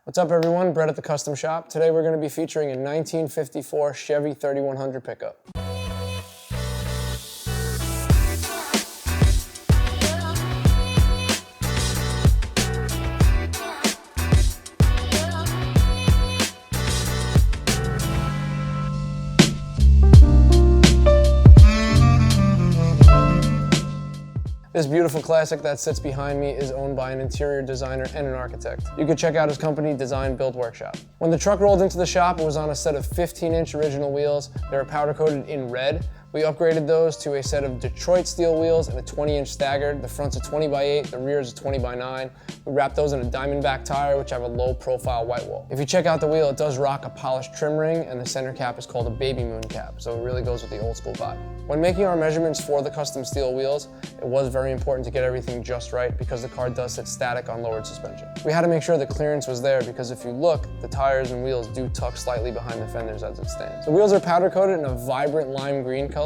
What's up everyone, Brett at the Custom Shop. Today we're going to be featuring a 1954 Chevy 3100 pickup. This beautiful classic that sits behind me is owned by an interior designer and an architect. You can check out his company, Design Build Workshop. When the truck rolled into the shop, it was on a set of 15-inch original wheels. They were powder coated in red. We upgraded those to a set of Detroit steel wheels and a 20-inch staggered. The front's a 20x8, the rear is a 20x9. We wrapped those in a Diamondback tire, which have a low profile white wall. If you check out the wheel, it does rock a polished trim ring, and the center cap is called a baby moon cap, so it really goes with the old school vibe. When making our measurements for the custom steel wheels, it was very important to get everything just right because the car does sit static on lowered suspension. We had to make sure the clearance was there because if you look, the tires and wheels do tuck slightly behind the fenders as it stands. The wheels are powder coated in a vibrant lime green color.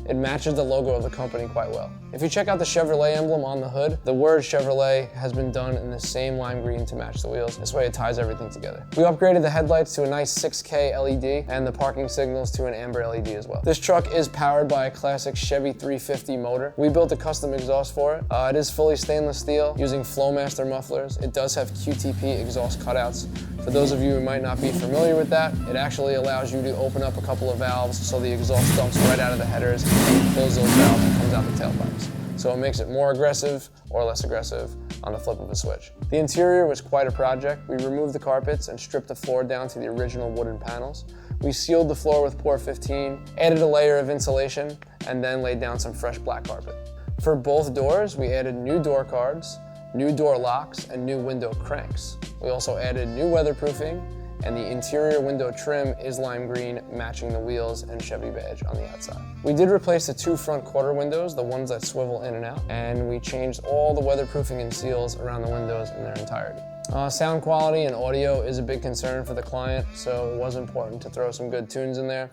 It matches the logo of the company quite well. If you check out the Chevrolet emblem on the hood, the word Chevrolet has been done in the same lime green to match the wheels. This way it ties everything together. We upgraded the headlights to a nice 6K LED and the parking signals to an amber LED as well. This truck is powered by a classic Chevy 350 motor. We built a custom exhaust for it. It is fully stainless steel using Flowmaster mufflers. It does have QTP exhaust cutouts. For those of you who might not be familiar with that, it actually allows you to open up a couple of valves so the exhaust dumps right out of the headers, close those valves and comes out the tailpipes. So it makes it more aggressive or less aggressive on the flip of a switch. The interior was quite a project. We removed the carpets and stripped the floor down to the original wooden panels. We sealed the floor with Pour 15, added a layer of insulation, and then laid down some fresh black carpet. For both doors, we added new door cards, new door locks, and new window cranks. We also added new weatherproofing, and the interior window trim is lime green, matching the wheels and Chevy badge on the outside. We did replace the two front quarter windows, the ones that swivel in and out, and we changed all the weatherproofing and seals around the windows in their entirety. Sound quality and audio is a big concern for the client, so it was important to throw some good tunes in there.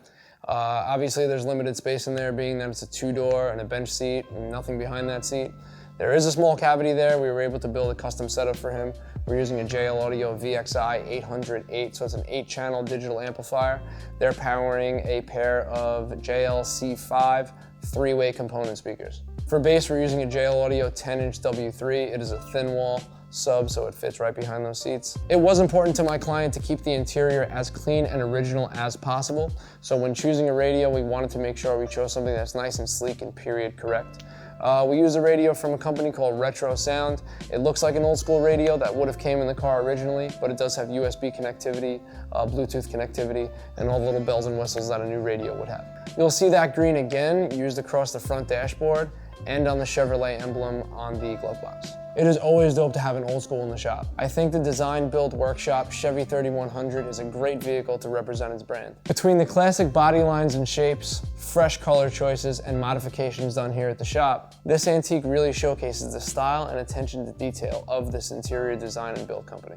Obviously there's limited space in there, being that it's a two-door and a bench seat and nothing behind that seat. There is a small cavity there. We were able to build a custom setup for him. We're using a JL Audio VXI 808, so it's an 8-channel digital amplifier. They're powering a pair of JL C5 3-way component speakers. For bass, we're using a JL Audio 10-inch W3. It is a thin wall sub, so it fits right behind those seats. It was important to my client to keep the interior as clean and original as possible. So when choosing a radio, we wanted to make sure we chose something that's nice and sleek and period correct. We use a radio from a company called RetroSound. It looks like an old school radio that would have came in the car originally, but it does have USB connectivity, Bluetooth connectivity, and all the little bells and whistles that a new radio would have. You'll see that green again used across the front dashboard and on the Chevrolet emblem on the glove box. It is always dope to have an old school in the shop. I think the Design Build Workshop Chevy 3100 is a great vehicle to represent its brand. Between the classic body lines and shapes, fresh color choices, and modifications done here at the shop, this antique really showcases the style and attention to detail of this interior design and build company.